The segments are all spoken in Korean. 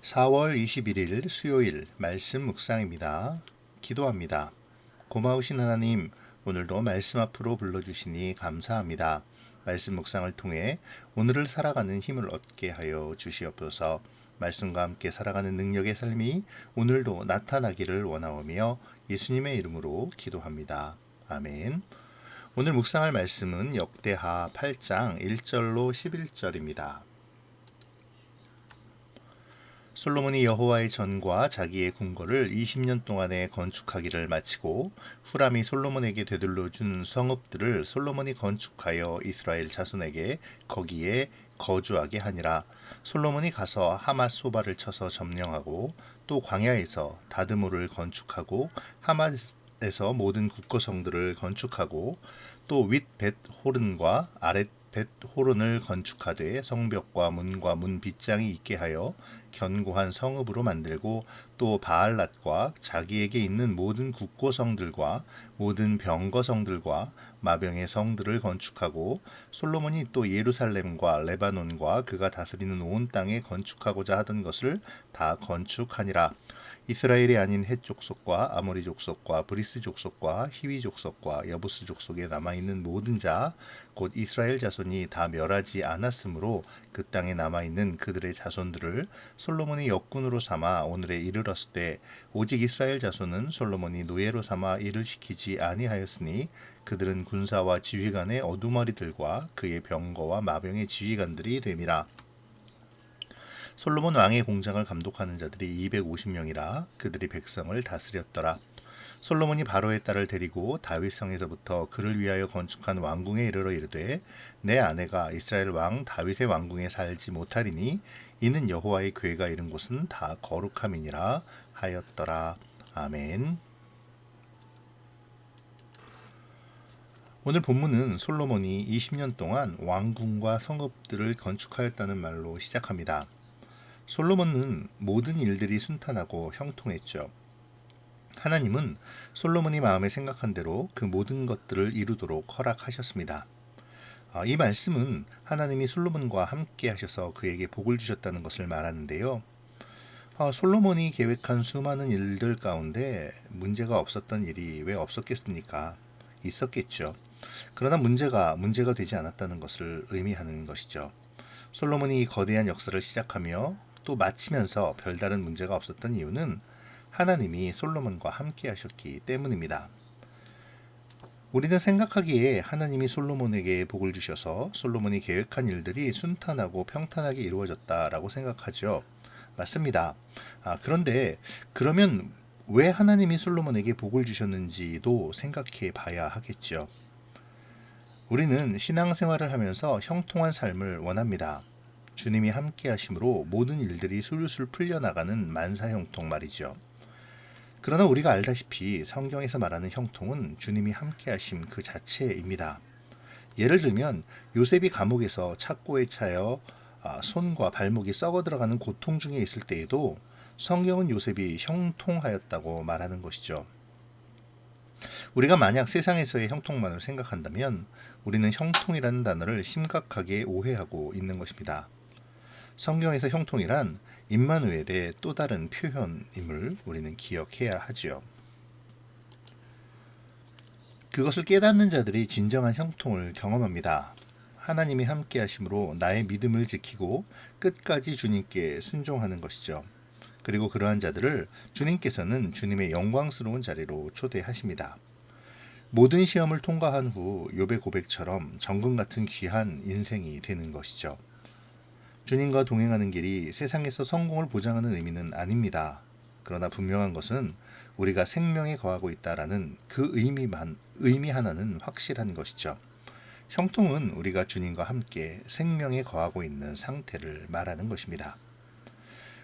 4월 21일 수요일 말씀 묵상입니다. 기도합니다. 고마우신 하나님, 오늘도 말씀 앞으로 불러주시니 감사합니다. 말씀 묵상을 통해 오늘을 살아가는 힘을 얻게 하여 주시옵소서. 말씀과 함께 살아가는 능력의 삶이 오늘도 나타나기를 원하오며 예수님의 이름으로 기도합니다. 아멘. 오늘 묵상할 말씀은 역대하 8장 1절로 11절입니다. 솔로몬이 여호와의 전과 자기의 궁궐을 20년 동안에 건축하기를 마치고 후람이 솔로몬에게 되돌려 준 성읍들을 솔로몬이 건축하여 이스라엘 자손에게 거기에 거주하게 하니라. 솔로몬이 가서 하맛 소바를 쳐서 점령하고 또 광야에서 다드모를 건축하고 하맛에서 모든 국거성들을 건축하고 또 윗 벳 호른과 아랫 벳 호른을 건축하되 성벽과 문과 문 빗장이 있게 하여 견고한 성읍으로 만들고 또 바알랏과 자기에게 있는 모든 국고성들과 모든 병거성들과 마병의 성들을 건축하고 솔로몬이 또 예루살렘과 레바논과 그가 다스리는 온 땅에 건축하고자 하던 것을 다 건축하니라. 이스라엘이 아닌 헷 족속과 아모리 족속과 브리스 족속과 히위 족속과 여부스 족속에 남아있는 모든 자 곧 이스라엘 자손이 다 멸하지 않았으므로 그 땅에 남아있는 그들의 자손들을 솔로몬이 역군으로 삼아 오늘에 이르렀을 때 오직 이스라엘 자손은 솔로몬이 노예로 삼아 일을 시키지 아니하였으니 그들은 군사와 지휘관의 어두머리들과 그의 병거와 마병의 지휘관들이 됨이라. 솔로몬 왕의 공장을 감독하는 자들이 250명이라 그들이 백성을 다스렸더라. 솔로몬이 바로의 딸을 데리고 다윗성에서부터 그를 위하여 건축한 왕궁에 이르러 이르되 내 아내가 이스라엘 왕 다윗의 왕궁에 살지 못하리니 이는 여호와의 궤가 이른 곳은 다 거룩함이니라 하였더라. 아멘. 오늘 본문은 솔로몬이 20년 동안 왕궁과 성읍들을 건축하였다는 말로 시작합니다. 솔로몬은 모든 일들이 순탄하고 형통했죠. 하나님은 솔로몬이 마음에 생각한 대로 그 모든 것들을 이루도록 허락하셨습니다. 이 말씀은 하나님이 솔로몬과 함께 하셔서 그에게 복을 주셨다는 것을 말하는데요. 솔로몬이 계획한 수많은 일들 가운데 문제가 없었던 일이 왜 없었겠습니까? 있었겠죠. 그러나 문제가 되지 않았다는 것을 의미하는 것이죠. 솔로몬이 거대한 역사를 시작하며 또 마치면서 별다른 문제가 없었던 이유는 하나님이 솔로몬과 함께 하셨기 때문입니다. 우리는 생각하기에 하나님이 솔로몬에게 복을 주셔서 솔로몬이 계획한 일들이 순탄하고 평탄하게 이루어졌다라고 생각하죠. 맞습니다. 그런데 그러면 왜 하나님이 솔로몬에게 복을 주셨는지도 생각해 봐야 하겠죠. 우리는 신앙생활을 하면서 형통한 삶을 원합니다. 주님이 함께 하심으로 모든 일들이 술술 풀려나가는 만사형통 말이죠. 그러나 우리가 알다시피 성경에서 말하는 형통은 주님이 함께 하심 그 자체입니다. 예를 들면 요셉이 감옥에서 착고에 차여 손과 발목이 썩어 들어가는 고통 중에 있을 때에도 성경은 요셉이 형통하였다고 말하는 것이죠. 우리가 만약 세상에서의 형통만을 생각한다면 우리는 형통이라는 단어를 심각하게 오해하고 있는 것입니다. 성경에서 형통이란 임마누엘의 또 다른 표현임을 우리는 기억해야 하지요. 그것을 깨닫는 자들이 진정한 형통을 경험합니다. 하나님이 함께 하심으로 나의 믿음을 지키고 끝까지 주님께 순종하는 것이죠. 그리고 그러한 자들을 주님께서는 주님의 영광스러운 자리로 초대하십니다. 모든 시험을 통과한 후 욥의 고백처럼 정금 같은 귀한 인생이 되는 것이죠. 주님과 동행하는 길이 세상에서 성공을 보장하는 의미는 아닙니다. 그러나 분명한 것은 우리가 생명에 거하고 있다라는 그 의미 하나는 확실한 것이죠. 형통은 우리가 주님과 함께 생명에 거하고 있는 상태를 말하는 것입니다.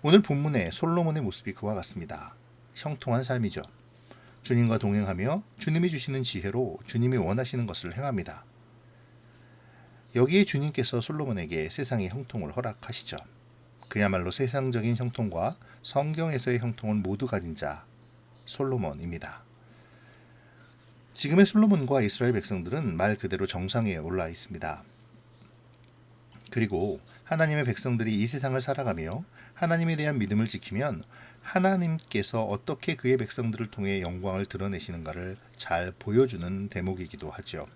오늘 본문의 솔로몬의 모습이 그와 같습니다. 형통한 삶이죠. 주님과 동행하며 주님이 주시는 지혜로 주님이 원하시는 것을 행합니다. 여기에 주님께서 솔로몬에게 세상의 형통을 허락하시죠. 그야말로 세상적인 형통과 성경에서의 형통을 모두 가진 자, 솔로몬입니다. 지금의 솔로몬과 이스라엘 백성들은 말 그대로 정상에 올라 있습니다. 그리고 하나님의 백성들이 이 세상을 살아가며 하나님에 대한 믿음을 지키면 하나님께서 어떻게 그의 백성들을 통해 영광을 드러내시는가를 잘 보여주는 대목이기도 하죠.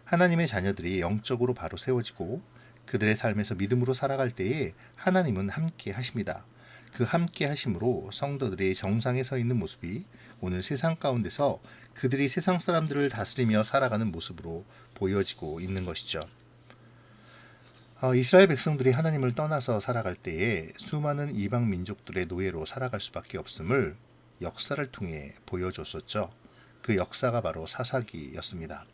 하나님의 자녀들이 영적으로 바로 세워지고 그들의 삶에서 믿음으로 살아갈 때에 하나님은 함께 하십니다. 그 함께 하심으로 성도들이 정상에 서 있는 모습이 오늘 세상 가운데서 그들이 세상 사람들을 다스리며 살아가는 모습으로 보여지고 있는 것이죠. 이스라엘 백성들이 하나님을 떠나서 살아갈 때에 수많은 이방 민족들의 노예로 살아갈 수밖에 없음을 역사를 통해 보여줬었죠. 그 역사가 바로 사사기였습니다.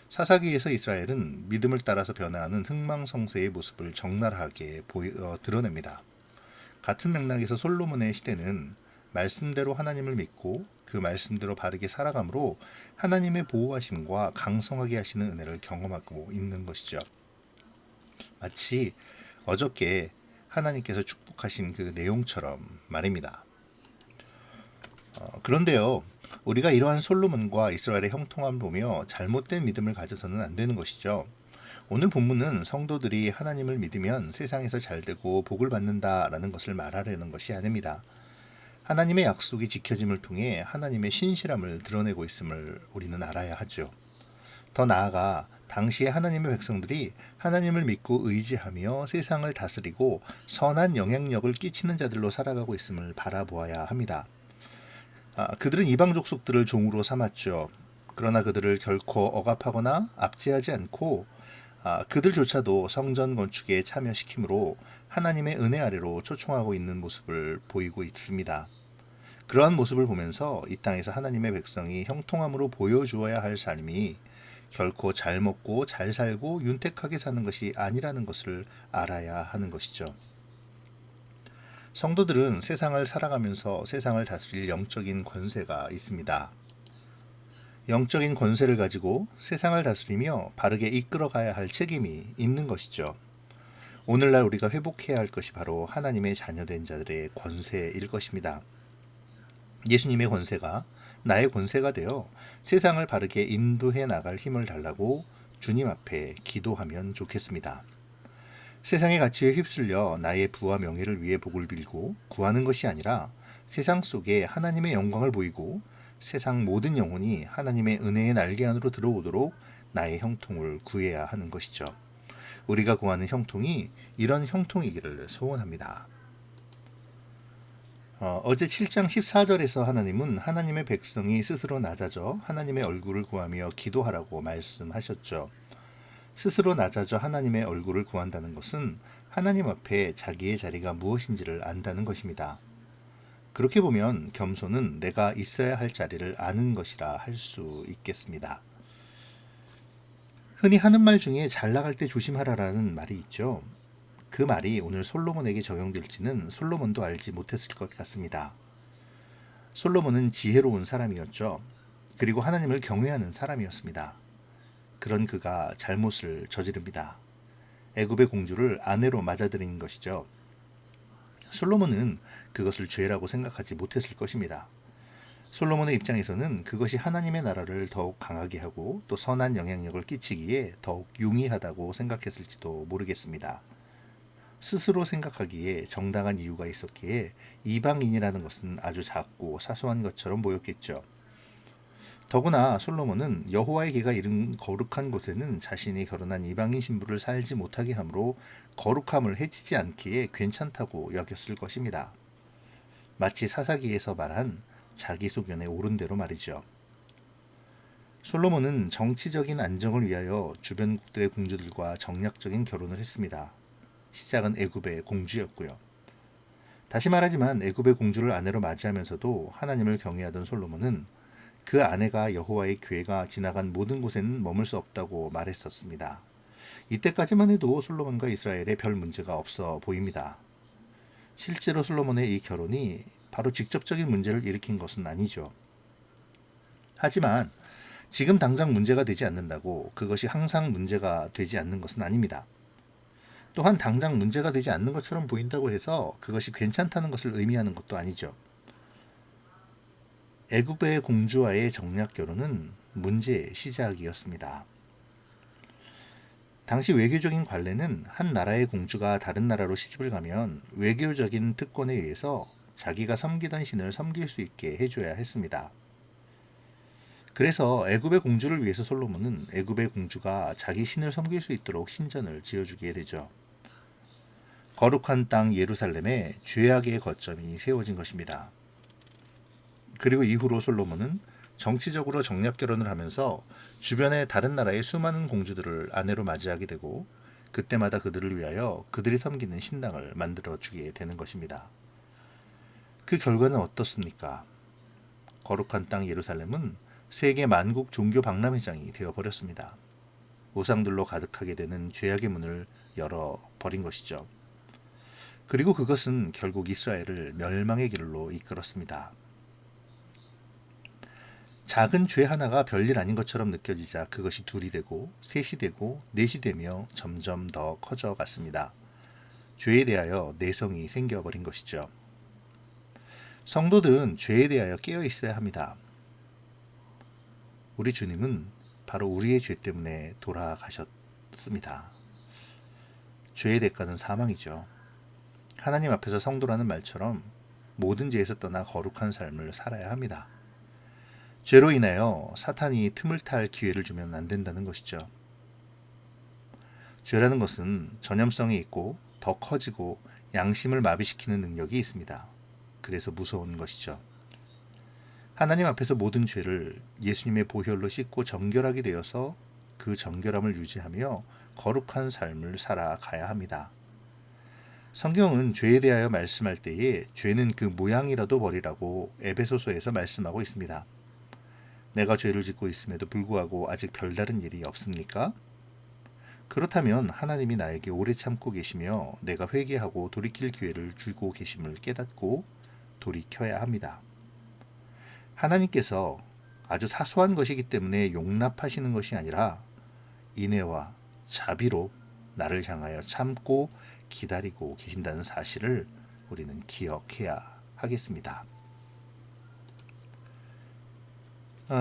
사사기에서 이스라엘은 믿음을 따라서 변화하는 흥망성쇠의 모습을 적나라하게 드러냅니다. 같은 맥락에서 솔로몬의 시대는 말씀대로 하나님을 믿고 그 말씀대로 바르게 살아감으로 하나님의 보호하심과 강성하게 하시는 은혜를 경험하고 있는 것이죠. 마치 어저께 하나님께서 축복하신 그 내용처럼 말입니다. 그런데요, 우리가 이러한 솔로몬과 이스라엘의 형통함을 보며 잘못된 믿음을 가져서는 안 되는 것이죠. 오늘 본문은 성도들이 하나님을 믿으면 세상에서 잘되고 복을 받는다라는 것을 말하려는 것이 아닙니다. 하나님의 약속이 지켜짐을 통해 하나님의 신실함을 드러내고 있음을 우리는 알아야 하죠. 더 나아가 당시에 하나님의 백성들이 하나님을 믿고 의지하며 세상을 다스리고 선한 영향력을 끼치는 자들로 살아가고 있음을 바라보아야 합니다. 그들은 이방 족속들을 종으로 삼았죠. 그러나 그들을 결코 억압하거나 압제하지 않고 그들조차도 성전 건축에 참여시키므로 하나님의 은혜 아래로 초청하고 있는 모습을 보이고 있습니다. 그러한 모습을 보면서 이 땅에서 하나님의 백성이 형통함으로 보여주어야 할 삶이 결코 잘 먹고 잘 살고 윤택하게 사는 것이 아니라는 것을 알아야 하는 것이죠. 성도들은 세상을 살아가면서 세상을 다스릴 영적인 권세가 있습니다. 영적인 권세를 가지고 세상을 다스리며 바르게 이끌어가야 할 책임이 있는 것이죠. 오늘날 우리가 회복해야 할 것이 바로 하나님의 자녀된 자들의 권세일 것입니다. 예수님의 권세가 나의 권세가 되어 세상을 바르게 인도해 나갈 힘을 달라고 주님 앞에 기도하면 좋겠습니다. 세상의 가치에 휩쓸려 나의 부와 명예를 위해 복을 빌고 구하는 것이 아니라 세상 속에 하나님의 영광을 보이고 세상 모든 영혼이 하나님의 은혜의 날개 안으로 들어오도록 나의 형통을 구해야 하는 것이죠. 우리가 구하는 형통이 이런 형통이기를 소원합니다. 어제 7장 14절에서 하나님은 하나님의 백성이 스스로 낮아져 하나님의 얼굴을 구하며 기도하라고 말씀하셨죠. 스스로 낮아져 하나님의 얼굴을 구한다는 것은 하나님 앞에 자기의 자리가 무엇인지를 안다는 것입니다. 그렇게 보면 겸손은 내가 있어야 할 자리를 아는 것이라 할 수 있겠습니다. 흔히 하는 말 중에 잘 나갈 때 조심하라라는 말이 있죠. 그 말이 오늘 솔로몬에게 적용될지는 솔로몬도 알지 못했을 것 같습니다. 솔로몬은 지혜로운 사람이었죠. 그리고 하나님을 경외하는 사람이었습니다. 그런 그가 잘못을 저지릅니다. 애굽의 공주를 아내로 맞아들인 것이죠. 솔로몬은 그것을 죄라고 생각하지 못했을 것입니다. 솔로몬의 입장에서는 그것이 하나님의 나라를 더욱 강하게 하고 또 선한 영향력을 끼치기에 더욱 용이하다고 생각했을지도 모르겠습니다. 스스로 생각하기에 정당한 이유가 있었기에 이방인이라는 것은 아주 작고 사소한 것처럼 보였겠죠. 더구나 솔로몬은 여호와의 개가 이른 거룩한 곳에는 자신이 결혼한 이방인 신부를 살지 못하게 하므로 거룩함을 해치지 않기에 괜찮다고 여겼을 것입니다. 마치 사사기에서 말한 자기 소견에 옳은 대로 말이죠. 솔로몬은 정치적인 안정을 위하여 주변국들의 공주들과 정략적인 결혼을 했습니다. 시작은 애굽의 공주였고요. 다시 말하지만 애굽의 공주를 아내로 맞이하면서도 하나님을 경외하던 솔로몬은 그 아내가 여호와의 궤가 지나간 모든 곳에는 머물 수 없다고 말했었습니다. 이때까지만 해도 솔로몬과 이스라엘에 별 문제가 없어 보입니다. 실제로 솔로몬의 이 결혼이 바로 직접적인 문제를 일으킨 것은 아니죠. 하지만 지금 당장 문제가 되지 않는다고 그것이 항상 문제가 되지 않는 것은 아닙니다. 또한 당장 문제가 되지 않는 것처럼 보인다고 해서 그것이 괜찮다는 것을 의미하는 것도 아니죠. 애굽의 공주와의 정략 결혼은 문제의 시작이었습니다. 당시 외교적인 관례는 한 나라의 공주가 다른 나라로 시집을 가면 외교적인 특권에 의해서 자기가 섬기던 신을 섬길 수 있게 해줘야 했습니다. 그래서 애굽의 공주를 위해서 솔로몬은 애굽의 공주가 자기 신을 섬길 수 있도록 신전을 지어주게 되죠. 거룩한 땅 예루살렘에 죄악의 거점이 세워진 것입니다. 그리고 이후로 솔로몬은 정치적으로 정략 결혼을 하면서 주변의 다른 나라의 수많은 공주들을 아내로 맞이하게 되고 그때마다 그들을 위하여 그들이 섬기는 신당을 만들어 주게 되는 것입니다. 그 결과는 어떻습니까? 거룩한 땅 예루살렘은 세계 만국 종교 박람회장이 되어버렸습니다. 우상들로 가득하게 되는 죄악의 문을 열어버린 것이죠. 그리고 그것은 결국 이스라엘을 멸망의 길로 이끌었습니다. 작은 죄 하나가 별일 아닌 것처럼 느껴지자 그것이 둘이 되고 셋이 되고 넷이 되며 점점 더 커져갔습니다. 죄에 대하여 내성이 생겨버린 것이죠. 성도들은 죄에 대하여 깨어 있어야 합니다. 우리 주님은 바로 우리의 죄 때문에 돌아가셨습니다. 죄의 대가는 사망이죠. 하나님 앞에서 성도라는 말처럼 모든 죄에서 떠나 거룩한 삶을 살아야 합니다. 죄로 인하여 사탄이 틈을 탈 기회를 주면 안 된다는 것이죠. 죄라는 것은 전염성이 있고 더 커지고 양심을 마비시키는 능력이 있습니다. 그래서 무서운 것이죠. 하나님 앞에서 모든 죄를 예수님의 보혈로 씻고 정결하게 되어서 그 정결함을 유지하며 거룩한 삶을 살아가야 합니다. 성경은 죄에 대하여 말씀할 때에 죄는 그 모양이라도 버리라고 에베소서에서 말씀하고 있습니다. 내가 죄를 짓고 있음에도 불구하고 아직 별다른 일이 없습니까? 그렇다면 하나님이 나에게 오래 참고 계시며 내가 회개하고 돌이킬 기회를 주고 계심을 깨닫고 돌이켜야 합니다. 하나님께서 아주 사소한 것이기 때문에 용납하시는 것이 아니라 인애와 자비로 나를 향하여 참고 기다리고 계신다는 사실을 우리는 기억해야 하겠습니다.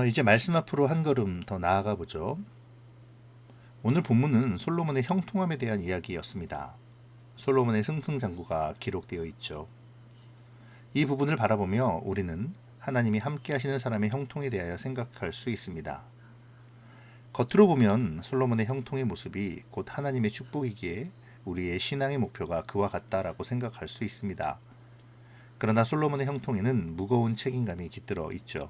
이제 말씀 앞으로 한 걸음 더 나아가 보죠. 오늘 본문은 솔로몬의 형통함에 대한 이야기였습니다. 솔로몬의 승승장구가 기록되어 있죠. 이 부분을 바라보며 우리는 하나님이 함께 하시는 사람의 형통에 대하여 생각할 수 있습니다. 겉으로 보면 솔로몬의 형통의 모습이 곧 하나님의 축복이기에 우리의 신앙의 목표가 그와 같다라고 생각할 수 있습니다. 그러나 솔로몬의 형통에는 무거운 책임감이 깃들어 있죠.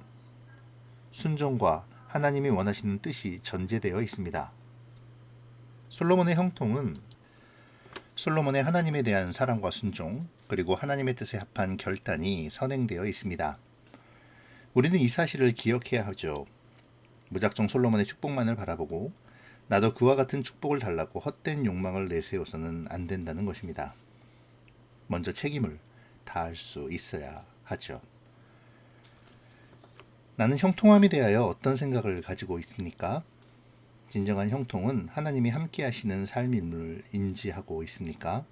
순종과 하나님이 원하시는 뜻이 전제되어 있습니다. 솔로몬의 형통은 솔로몬의 하나님에 대한 사랑과 순종, 그리고 하나님의 뜻에 합한 결단이 선행되어 있습니다. 우리는 이 사실을 기억해야 하죠. 무작정 솔로몬의 축복만을 바라보고 나도 그와 같은 축복을 달라고 헛된 욕망을 내세워서는 안 된다는 것입니다. 먼저 책임을 다할 수 있어야 하죠. 나는 형통함에 대하여 어떤 생각을 가지고 있습니까? 진정한 형통은 하나님이 함께 하시는 삶임을 인지하고 있습니까?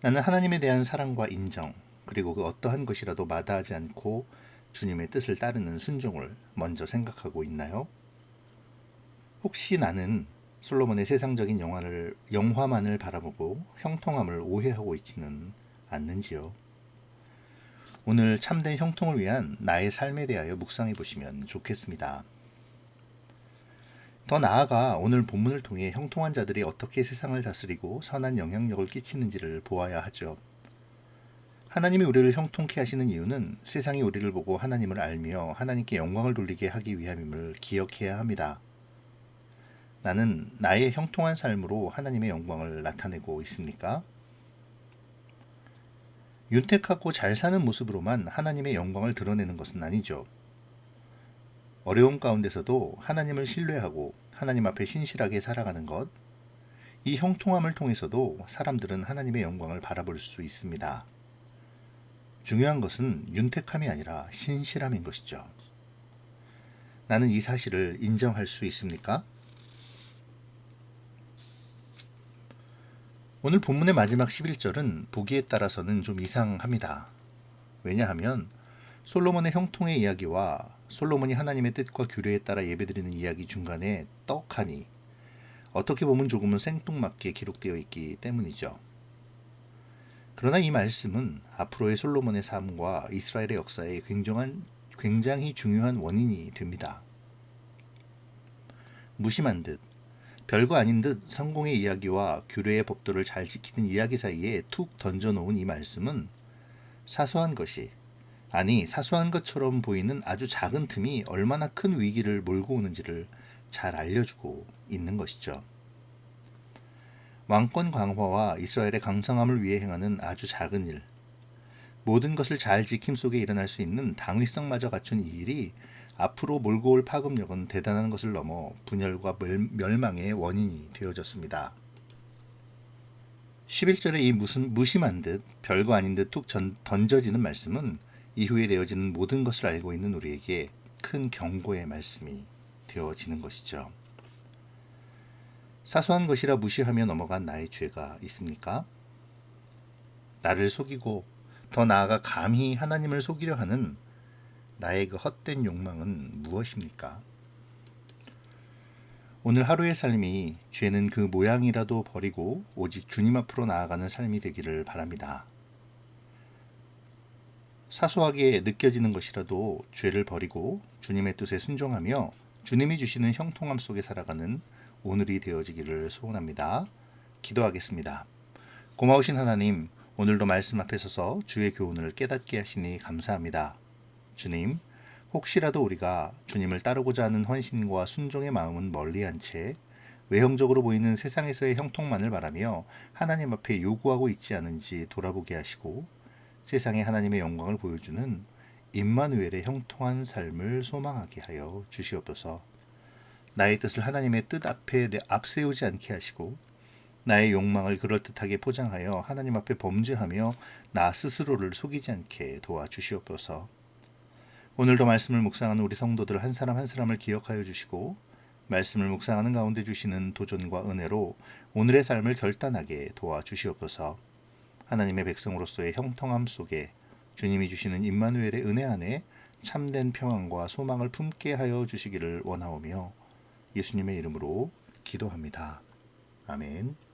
나는 하나님에 대한 사랑과 인정, 그리고 그 어떠한 것이라도 마다하지 않고 주님의 뜻을 따르는 순종을 먼저 생각하고 있나요? 혹시 나는 솔로몬의 세상적인 영화만을 바라보고 형통함을 오해하고 있지는 않는지요? 오늘 참된 형통을 위한 나의 삶에 대하여 묵상해 보시면 좋겠습니다. 더 나아가 오늘 본문을 통해 형통한 자들이 어떻게 세상을 다스리고 선한 영향력을 끼치는지를 보아야 하죠. 하나님이 우리를 형통케 하시는 이유는 세상이 우리를 보고 하나님을 알며 하나님께 영광을 돌리게 하기 위함임을 기억해야 합니다. 나는 나의 형통한 삶으로 하나님의 영광을 나타내고 있습니까? 윤택하고 잘 사는 모습으로만 하나님의 영광을 드러내는 것은 아니죠. 어려움 가운데서도 하나님을 신뢰하고 하나님 앞에 신실하게 살아가는 것, 이 형통함을 통해서도 사람들은 하나님의 영광을 바라볼 수 있습니다. 중요한 것은 윤택함이 아니라 신실함인 것이죠. 나는 이 사실을 인정할 수 있습니까? 오늘 본문의 마지막 11절은 보기에 따라서는 좀 이상합니다. 왜냐하면 솔로몬의 형통의 이야기와 솔로몬이 하나님의 뜻과 규례에 따라 예배드리는 이야기 중간에 떡하니 어떻게 보면 조금은 생뚱맞게 기록되어 있기 때문이죠. 그러나 이 말씀은 앞으로의 솔로몬의 삶과 이스라엘의 역사에 굉장히 중요한 원인이 됩니다. 무심한 듯, 별거 아닌 듯 성공의 이야기와 규례의 법도를 잘 지키는 이야기 사이에 툭 던져놓은 이 말씀은 사소한 것처럼 보이는 아주 작은 틈이 얼마나 큰 위기를 몰고 오는지를 잘 알려주고 있는 것이죠. 왕권 강화와 이스라엘의 강성함을 위해 행하는 아주 작은 일, 모든 것을 잘 지킴 속에 일어날 수 있는 당위성마저 갖춘 이 일이 앞으로 몰고 올 파급력은 대단한 것을 넘어 분열과 멸망의 원인이 되어졌습니다. 11절에 이 무심한 듯 별거 아닌 듯 툭 던져지는 말씀은 이후에 되어지는 모든 것을 알고 있는 우리에게 큰 경고의 말씀이 되어지는 것이죠. 사소한 것이라 무시하며 넘어간 나의 죄가 있습니까? 나를 속이고 더 나아가 감히 하나님을 속이려 하는 나의 그 헛된 욕망은 무엇입니까? 오늘 하루의 삶이 죄는 그 모양이라도 버리고 오직 주님 앞으로 나아가는 삶이 되기를 바랍니다. 사소하게 느껴지는 것이라도 죄를 버리고 주님의 뜻에 순종하며 주님이 주시는 형통함 속에 살아가는 오늘이 되어지기를 소원합니다. 기도하겠습니다. 고마우신 하나님, 오늘도 말씀 앞에 서서 주의 교훈을 깨닫게 하시니 감사합니다. 주님, 혹시라도 우리가 주님을 따르고자 하는 헌신과 순종의 마음은 멀리한 채 외형적으로 보이는 세상에서의 형통만을 바라며 하나님 앞에 요구하고 있지 않은지 돌아보게 하시고 세상에 하나님의 영광을 보여주는 임마누엘의 형통한 삶을 소망하게 하여 주시옵소서. 나의 뜻을 하나님의 뜻 앞에 앞세우지 않게 하시고 나의 욕망을 그럴듯하게 포장하여 하나님 앞에 범죄하며 나 스스로를 속이지 않게 도와주시옵소서. 오늘도 말씀을 묵상하는 우리 성도들 한 사람 한 사람을 기억하여 주시고 말씀을 묵상하는 가운데 주시는 도전과 은혜로 오늘의 삶을 결단하게 도와주시옵소서. 하나님의 백성으로서의 형통함 속에 주님이 주시는 임마누엘의 은혜 안에 참된 평안과 소망을 품게 하여 주시기를 원하오며 예수님의 이름으로 기도합니다. 아멘.